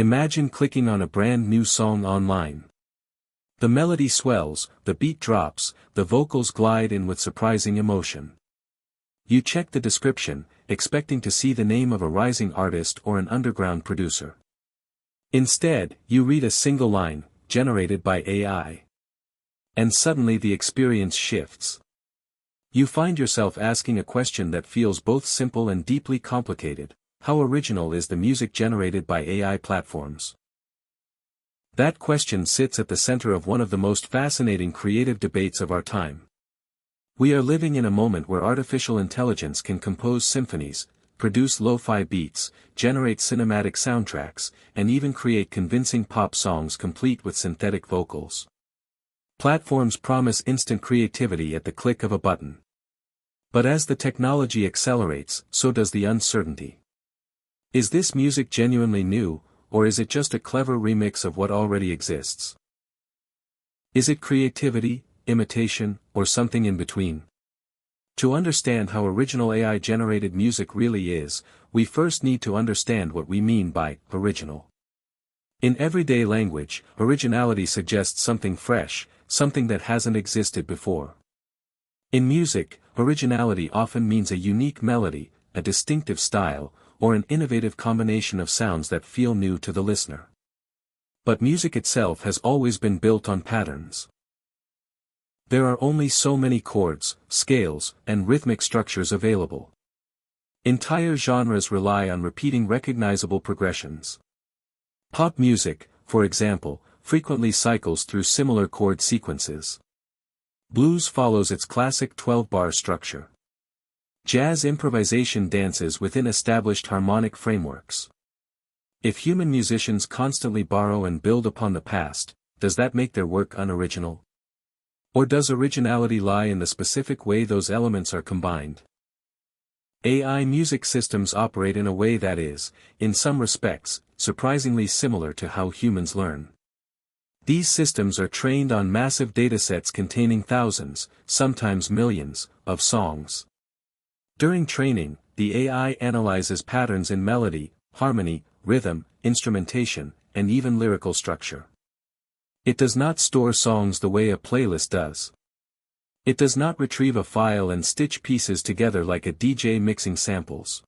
Imagine clicking on a brand new song online. The melody swells, the beat drops, the vocals glide in with surprising emotion. You check the description, expecting to see the name of a rising artist or an underground producer. Instead, you read a single line, generated by AI. And suddenly the experience shifts. You find yourself asking a question that feels both simple and deeply complicated: how original is the music generated by AI platforms? That question sits at the center of one of the most fascinating creative debates of our time. We are living in a moment where artificial intelligence can compose symphonies, produce lo-fi beats, generate cinematic soundtracks, and even create convincing pop songs complete with synthetic vocals. Platforms promise instant creativity at the click of a button. But as the technology accelerates, so does the uncertainty. Is this music genuinely new, or is it just a clever remix of what already exists? Is it creativity, imitation, or something in between? To understand how original AI-generated music really is, we first need to understand what we mean by original. In everyday language, originality suggests something fresh, something that hasn't existed before. In music, originality often means a unique melody, a distinctive style, or an innovative combination of sounds that feel new to the listener. But music itself has always been built on patterns. There are only so many chords, scales, and rhythmic structures available. Entire genres rely on repeating recognizable progressions. Pop music, for example, frequently cycles through similar chord sequences. Blues follows its classic 12-bar structure. Jazz improvisation dances within established harmonic frameworks. If human musicians constantly borrow and build upon the past, does that make their work unoriginal? Or does originality lie in the specific way those elements are combined? AI music systems operate in a way that is, in some respects, surprisingly similar to how humans learn. These systems are trained on massive datasets containing thousands, sometimes millions, of songs. During training, the AI analyzes patterns in melody, harmony, rhythm, instrumentation, and even lyrical structure. It does not store songs the way a playlist does. It does not retrieve a file and stitch pieces together like a DJ mixing samples.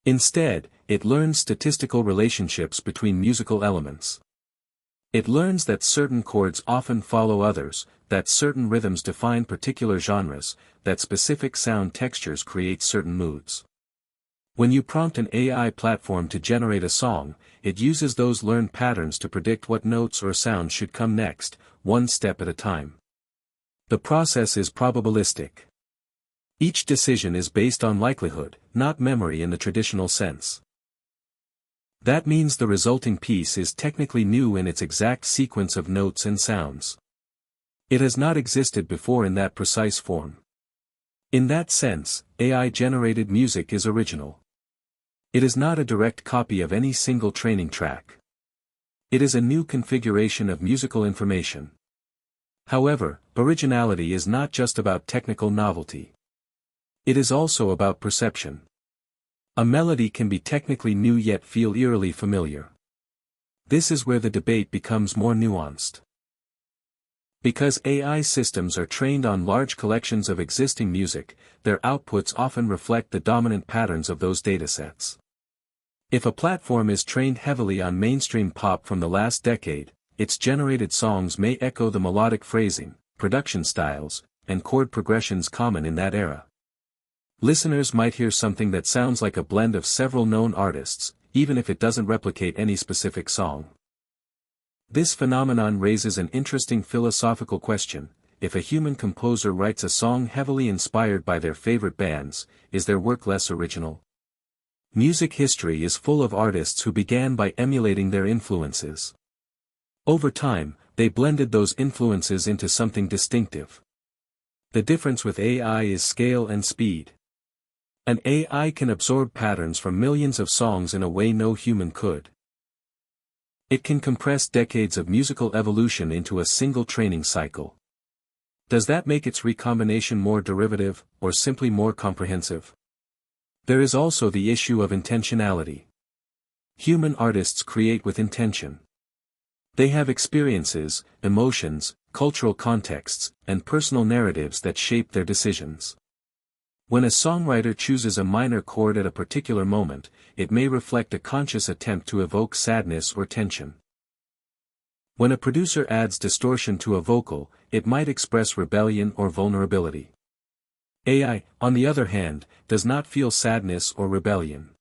Instead, it learns statistical relationships between musical elements. It learns that certain chords often follow others, that certain rhythms define particular genres, that specific sound textures create certain moods. When you prompt an AI platform to generate a song, it uses those learned patterns to predict what notes or sounds should come next, one step at a time. The process is probabilistic. Each decision is based on likelihood, not memory in the traditional sense. That means the resulting piece is technically new in its exact sequence of notes and sounds. It has not existed before in that precise form. In that sense, AI-generated music is original. It is not a direct copy of any single training track. It is a new configuration of musical information. However, originality is not just about technical novelty. It is also about perception. A melody can be technically new yet feel eerily familiar. This is where the debate becomes more nuanced. Because AI systems are trained on large collections of existing music, their outputs often reflect the dominant patterns of those datasets. If a platform is trained heavily on mainstream pop from the last decade, its generated songs may echo the melodic phrasing, production styles, and chord progressions common in that era. Listeners might hear something that sounds like a blend of several known artists, even if it doesn't replicate any specific song. This phenomenon raises an interesting philosophical question: if a human composer writes a song heavily inspired by their favorite bands, is their work less original? Music history is full of artists who began by emulating their influences. Over time, they blended those influences into something distinctive. The difference with AI is scale and speed. An AI can absorb patterns from millions of songs in a way no human could. It can compress decades of musical evolution into a single training cycle. Does that make its recombination more derivative, or simply more comprehensive? There is also the issue of intentionality. Human artists create with intention. They have experiences, emotions, cultural contexts, and personal narratives that shape their decisions. When a songwriter chooses a minor chord at a particular moment, it may reflect a conscious attempt to evoke sadness or tension. When a producer adds distortion to a vocal, it might express rebellion or vulnerability. AI, on the other hand, does not feel sadness or rebellion.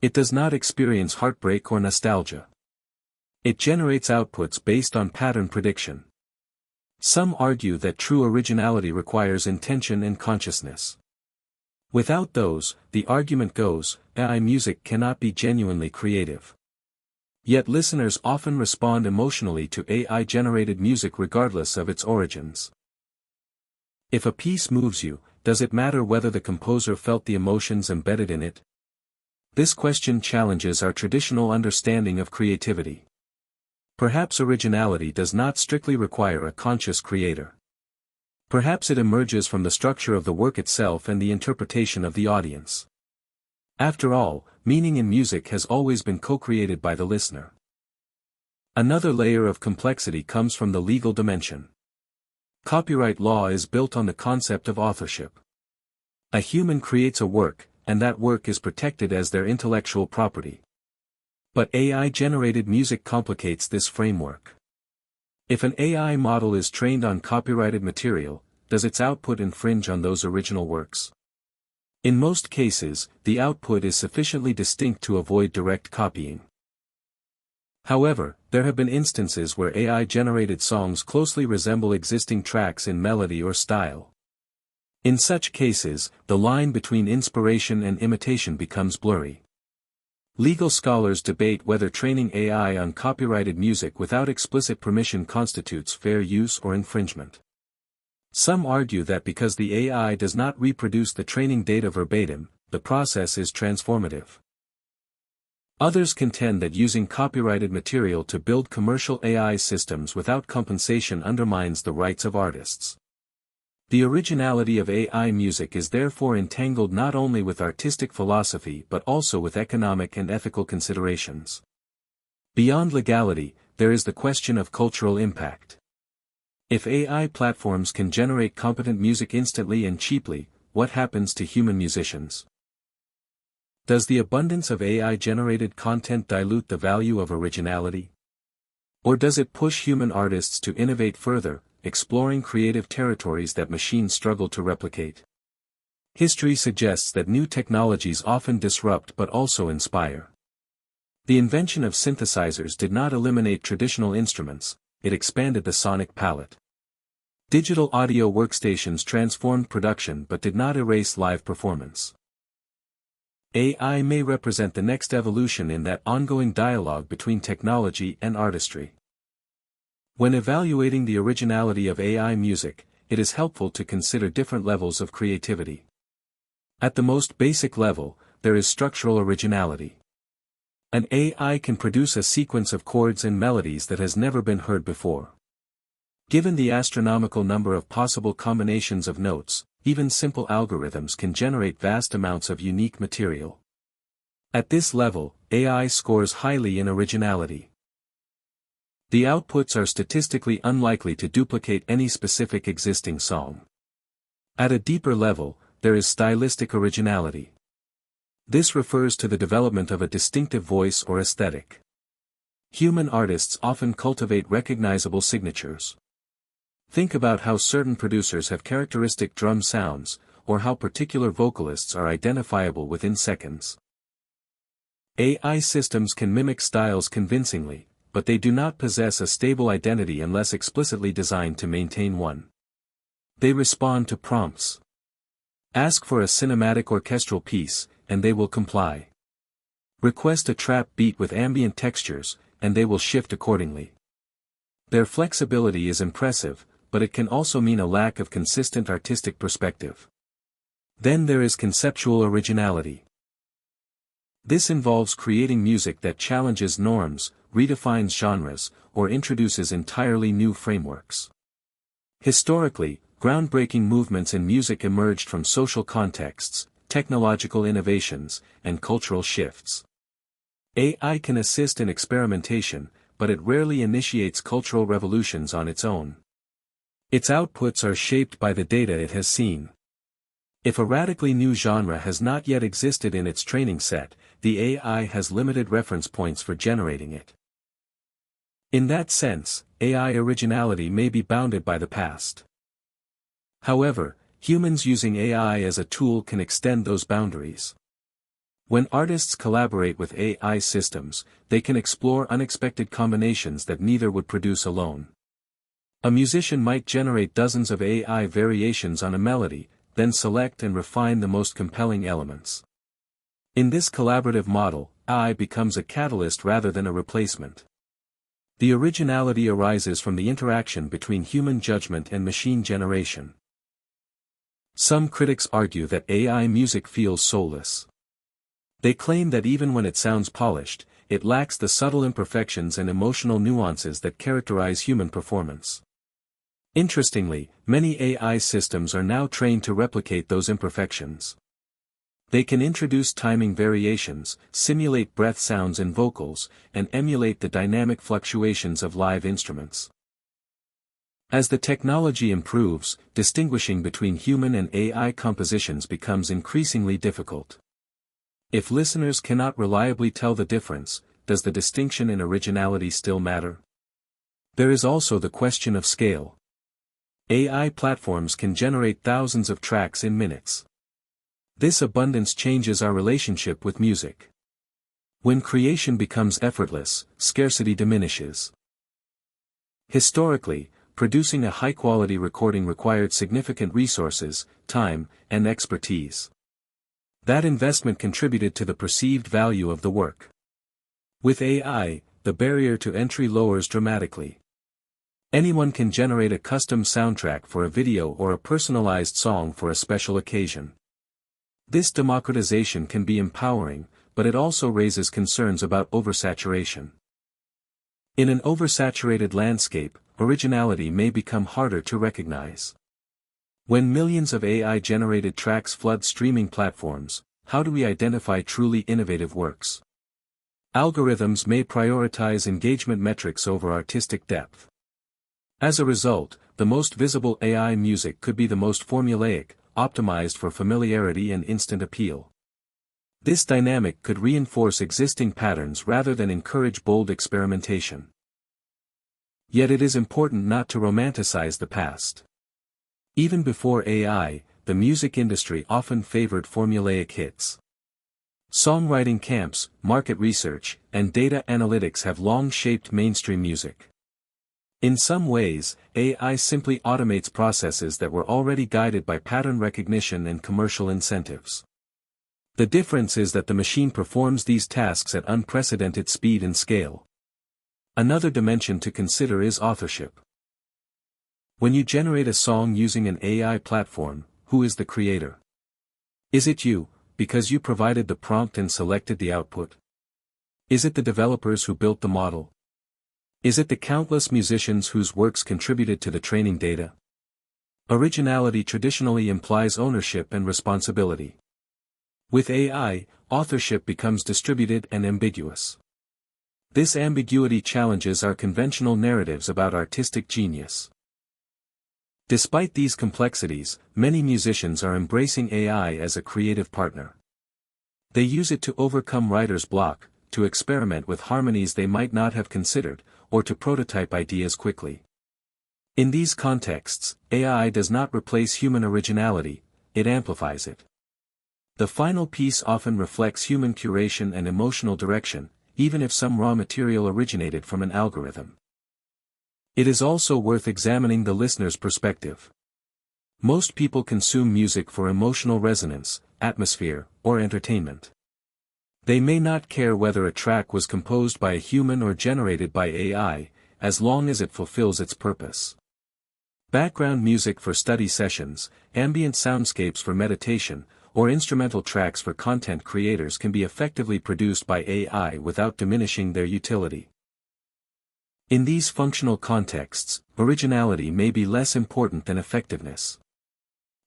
It does not experience heartbreak or nostalgia. It generates outputs based on pattern prediction. Some argue that true originality requires intention and consciousness. Without those, the argument goes, AI music cannot be genuinely creative. Yet listeners often respond emotionally to AI-generated music regardless of its origins. If a piece moves you, does it matter whether the composer felt the emotions embedded in it? This question challenges our traditional understanding of creativity. Perhaps originality does not strictly require a conscious creator. Perhaps it emerges from the structure of the work itself and the interpretation of the audience. After all, meaning in music has always been co-created by the listener. Another layer of complexity comes from the legal dimension. Copyright law is built on the concept of authorship. A human creates a work, and that work is protected as their intellectual property. But AI-generated music complicates this framework. If an AI model is trained on copyrighted material, does its output infringe on those original works? In most cases, the output is sufficiently distinct to avoid direct copying. However, there have been instances where AI-generated songs closely resemble existing tracks in melody or style. In such cases, the line between inspiration and imitation becomes blurry. Legal scholars debate whether training AI on copyrighted music without explicit permission constitutes fair use or infringement. Some argue that because the AI does not reproduce the training data verbatim, the process is transformative. Others contend that using copyrighted material to build commercial AI systems without compensation undermines the rights of artists. The originality of AI music is therefore entangled not only with artistic philosophy but also with economic and ethical considerations. Beyond legality, there is the question of cultural impact. If AI platforms can generate competent music instantly and cheaply, what happens to human musicians? Does the abundance of AI-generated content dilute the value of originality? Or does it push human artists to innovate further, exploring creative territories that machines struggle to replicate? History suggests that new technologies often disrupt but also inspire. The invention of synthesizers did not eliminate traditional instruments, it expanded the sonic palette. Digital audio workstations transformed production but did not erase live performance. AI may represent the next evolution in that ongoing dialogue between technology and artistry. When evaluating the originality of AI music, it is helpful to consider different levels of creativity. At the most basic level, there is structural originality. An AI can produce a sequence of chords and melodies that has never been heard before. Given the astronomical number of possible combinations of notes, even simple algorithms can generate vast amounts of unique material. At this level, AI scores highly in originality. The outputs are statistically unlikely to duplicate any specific existing song. At a deeper level, there is stylistic originality. This refers to the development of a distinctive voice or aesthetic. Human artists often cultivate recognizable signatures. Think about how certain producers have characteristic drum sounds, or how particular vocalists are identifiable within seconds. AI systems can mimic styles convincingly, but they do not possess a stable identity unless explicitly designed to maintain one. They respond to prompts. Ask for a cinematic orchestral piece, and they will comply. Request a trap beat with ambient textures, and they will shift accordingly. Their flexibility is impressive, but it can also mean a lack of consistent artistic perspective. Then there is conceptual originality. This involves creating music that challenges norms, redefines genres, or introduces entirely new frameworks. Historically, groundbreaking movements in music emerged from social contexts, technological innovations, and cultural shifts. AI can assist in experimentation, but it rarely initiates cultural revolutions on its own. Its outputs are shaped by the data it has seen. If a radically new genre has not yet existed in its training set, the AI has limited reference points for generating it. In that sense, AI originality may be bounded by the past. However, humans using AI as a tool can extend those boundaries. When artists collaborate with AI systems, they can explore unexpected combinations that neither would produce alone. A musician might generate dozens of AI variations on a melody, then select and refine the most compelling elements. In this collaborative model, AI becomes a catalyst rather than a replacement. The originality arises from the interaction between human judgment and machine generation. Some critics argue that AI music feels soulless. They claim that even when it sounds polished, it lacks the subtle imperfections and emotional nuances that characterize human performance. Interestingly, many AI systems are now trained to replicate those imperfections. They can introduce timing variations, simulate breath sounds in vocals, and emulate the dynamic fluctuations of live instruments. As the technology improves, distinguishing between human and AI compositions becomes increasingly difficult. If listeners cannot reliably tell the difference, does the distinction in originality still matter? There is also the question of scale. AI platforms can generate thousands of tracks in minutes. This abundance changes our relationship with music. When creation becomes effortless, scarcity diminishes. Historically, producing a high-quality recording required significant resources, time, and expertise. That investment contributed to the perceived value of the work. With AI, the barrier to entry lowers dramatically. Anyone can generate a custom soundtrack for a video or a personalized song for a special occasion. This democratization can be empowering, but it also raises concerns about oversaturation. In an oversaturated landscape, originality may become harder to recognize. When millions of AI-generated tracks flood streaming platforms, how do we identify truly innovative works? Algorithms may prioritize engagement metrics over artistic depth. As a result, the most visible AI music could be the most formulaic, optimized for familiarity and instant appeal. This dynamic could reinforce existing patterns rather than encourage bold experimentation. Yet it is important not to romanticize the past. Even before AI, the music industry often favored formulaic hits. Songwriting camps, market research, and data analytics have long shaped mainstream music. In some ways, AI simply automates processes that were already guided by pattern recognition and commercial incentives. The difference is that the machine performs these tasks at unprecedented speed and scale. Another dimension to consider is authorship. When you generate a song using an AI platform, who is the creator? Is it you, because you provided the prompt and selected the output? Is it the developers who built the model? Is it the countless musicians whose works contributed to the training data? Originality traditionally implies ownership and responsibility. With AI, authorship becomes distributed and ambiguous. This ambiguity challenges our conventional narratives about artistic genius. Despite these complexities, many musicians are embracing AI as a creative partner. They use it to overcome writer's block, to experiment with harmonies they might not have considered, or to prototype ideas quickly. In these contexts, AI does not replace human originality, it amplifies it. The final piece often reflects human curation and emotional direction, even if some raw material originated from an algorithm. It is also worth examining the listener's perspective. Most people consume music for emotional resonance, atmosphere, or entertainment. They may not care whether a track was composed by a human or generated by AI, as long as it fulfills its purpose. Background music for study sessions, ambient soundscapes for meditation, or instrumental tracks for content creators can be effectively produced by AI without diminishing their utility. In these functional contexts, originality may be less important than effectiveness.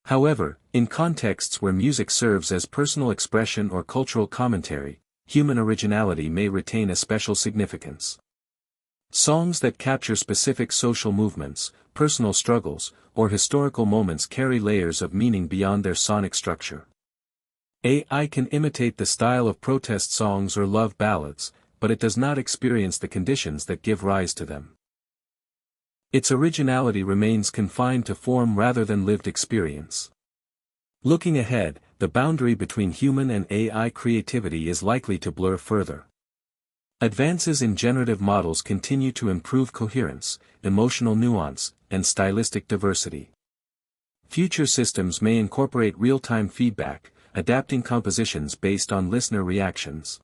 However, in contexts where music serves as personal expression or cultural commentary, human originality may retain a special significance. Songs that capture specific social movements, personal struggles, or historical moments carry layers of meaning beyond their sonic structure. AI can imitate the style of protest songs or love ballads, but it does not experience the conditions that give rise to them. Its originality remains confined to form rather than lived experience. Looking ahead, the boundary between human and AI creativity is likely to blur further. Advances in generative models continue to improve coherence, emotional nuance, and stylistic diversity. Future systems may incorporate real-time feedback, adapting compositions based on listener reactions.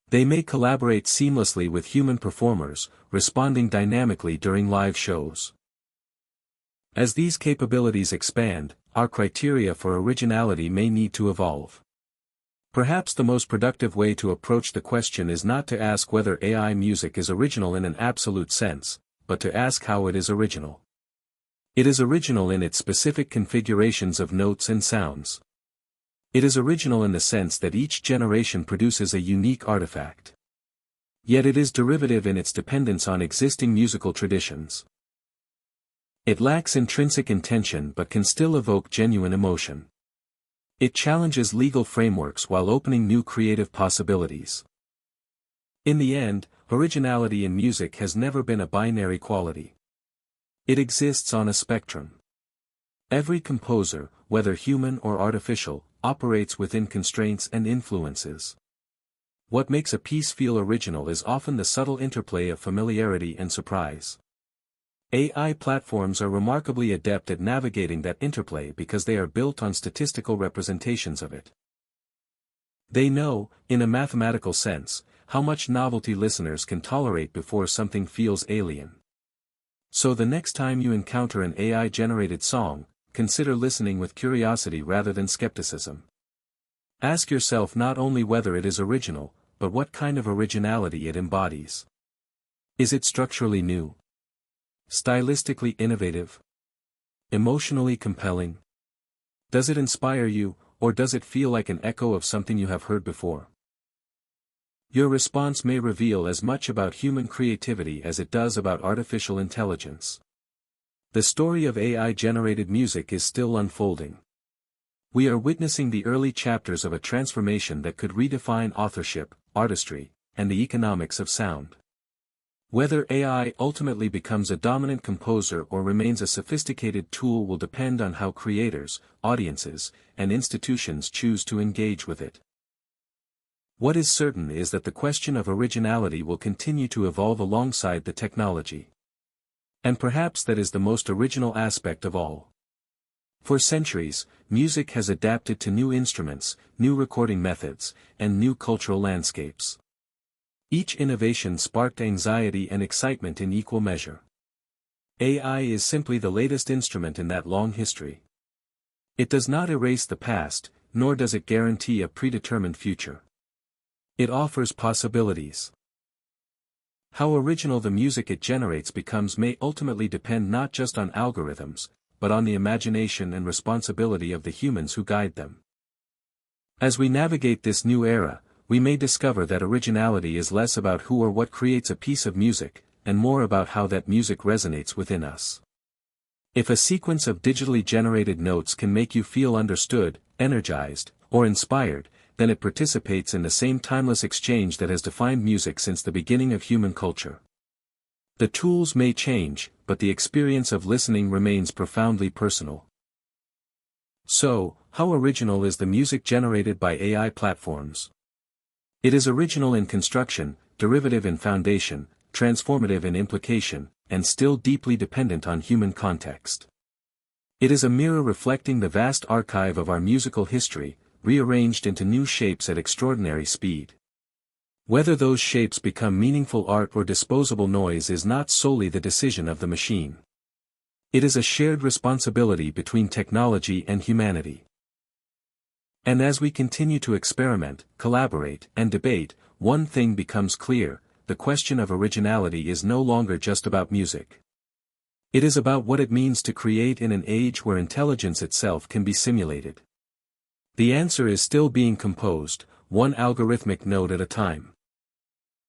They may collaborate seamlessly with human performers, responding dynamically during live shows. As these capabilities expand, our criteria for originality may need to evolve. Perhaps the most productive way to approach the question is not to ask whether AI music is original in an absolute sense, but to ask how it is original. It is original in its specific configurations of notes and sounds. It is original in the sense that each generation produces a unique artifact. Yet it is derivative in its dependence on existing musical traditions. It lacks intrinsic intention but can still evoke genuine emotion. It challenges legal frameworks while opening new creative possibilities. In the end, originality in music has never been a binary quality. It exists on a spectrum. Every composer, whether human or artificial, operates within constraints and influences. What makes a piece feel original is often the subtle interplay of familiarity and surprise. AI platforms are remarkably adept at navigating that interplay because they are built on statistical representations of it. They know, in a mathematical sense, how much novelty listeners can tolerate before something feels alien. So the next time you encounter an AI-generated song, consider listening with curiosity rather than skepticism. Ask yourself not only whether it is original, but what kind of originality it embodies. Is it structurally new? Stylistically innovative? Emotionally compelling? Does it inspire you, or does it feel like an echo of something you have heard before? Your response may reveal as much about human creativity as it does about artificial intelligence. The story of AI-generated music is still unfolding. We are witnessing the early chapters of a transformation that could redefine authorship, artistry, and the economics of sound. Whether AI ultimately becomes a dominant composer or remains a sophisticated tool will depend on how creators, audiences, and institutions choose to engage with it. What is certain is that the question of originality will continue to evolve alongside the technology. And perhaps that is the most original aspect of all. For centuries, music has adapted to new instruments, new recording methods, and new cultural landscapes. Each innovation sparked anxiety and excitement in equal measure. AI is simply the latest instrument in that long history. It does not erase the past, nor does it guarantee a predetermined future. It offers possibilities. How original the music it generates becomes may ultimately depend not just on algorithms, but on the imagination and responsibility of the humans who guide them. As we navigate this new era, we may discover that originality is less about who or what creates a piece of music, and more about how that music resonates within us. If a sequence of digitally generated notes can make you feel understood, energized, or inspired, then it participates in the same timeless exchange that has defined music since the beginning of human culture. The tools may change, but the experience of listening remains profoundly personal. So, how original is the music generated by AI platforms? It is original in construction, derivative in foundation, transformative in implication, and still deeply dependent on human context. It is a mirror reflecting the vast archive of our musical history, rearranged into new shapes at extraordinary speed. Whether those shapes become meaningful art or disposable noise is not solely the decision of the machine. It is a shared responsibility between technology and humanity. And as we continue to experiment, collaborate, and debate, one thing becomes clear: the question of originality is no longer just about music. It is about what it means to create in an age where intelligence itself can be simulated. The answer is still being composed, one algorithmic note at a time.